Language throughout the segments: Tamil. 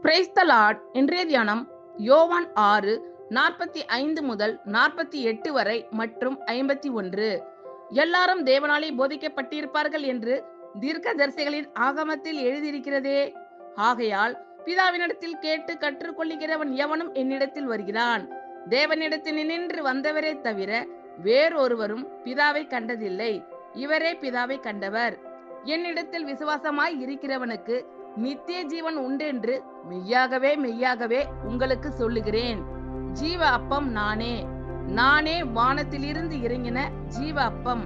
Praise the Lord. இன்றைய தியானம் யோவான் 6:45 முதல் 48 வரை மற்றும் 51. எல்லாரும் தேவனாலே போதிக்கப்பட்டிருப்பார்கள் என்று தீர்க்கதரிசிகளின் ஆகமத்தில் எழுதியிருக்கிறதே. ஆகையால் பிதாவினிடத்தில் கேட்டு கற்றுக்கொள்ளுகிறவன் எவனும் என்னிடத்தில் வருகிறான். தேவனிடத்தில் நின்று வந்தவரே தவிர வேறொருவரும் பிதாவை கண்டதில்லை. இவரே பிதாவை கண்டவர். என்னிடத்தில் விசுவாசமாய் இருக்கிறவனுக்கு நித்திய ஜீவன் உண்டென்று மெய்யாகவே மெய்யாகவே உங்களுக்கு சொல்லுகிறேன். ஜீவ அப்பம் நானே வானத்திலிருந்து இறங்கின ஜீவ அப்பம்.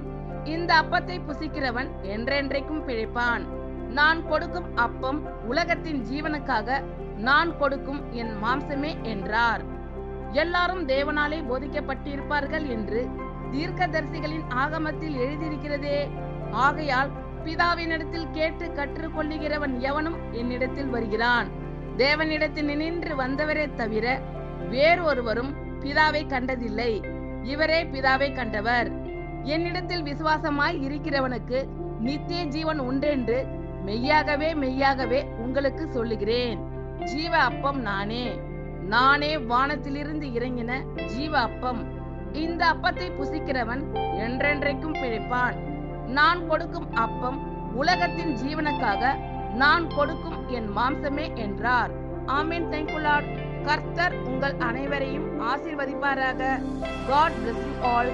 இந்த அப்பத்தை புசிக்கிறவன் என்றென்றைக்கும் பிழைப்பான். நான் கொடுக்கும் அப்பம் உலகத்தின் ஜீவனுக்காக நான் கொடுக்கும் என் மாம்சமே என்றார். எல்லாரும் தேவனாலே போதிக்கப்பட்டிருப்பார்கள் என்று தீர்க்கதரிசிகளின் ஆகமத்தில் எழுதியிருக்கிறதே. ஆகையால் பிதாவினிடத்தில் கேட்டு கற்றுக்கொள்ளுகிறவன் எவனும் என்னிடத்தில் வருகிறான். தேவனிடத்தில் நின்று வந்தவரே தவிர வேறொருவரும் பிதாவை கண்டதில்லை. இவரே பிதாவை கண்டவர். என்னிடத்தில் விசுவாசமாய் இருக்கிறவனுக்கு நித்திய ஜீவன் உண்டென்று மெய்யாகவே மெய்யாகவே உங்களுக்கு சொல்லுகிறேன். ஜீவ அப்பம் நானே வானத்திலிருந்து இறங்கின ஜீவ அப்பம். இந்த அப்பத்தை புசிக்கிறவன் என்றென்றைக்கும் பிழைப்பான். நான் கொடுக்கும் அப்பம் உலகத்தின் ஜீவனுக்காக நான் கொடுக்கும் என் மாம்சமே என்றார். ஆமென். Thank you Lord. கர்த்தர் உங்கள் அனைவரையும் ஆசீர்வதிப்பாராக. God bless you all.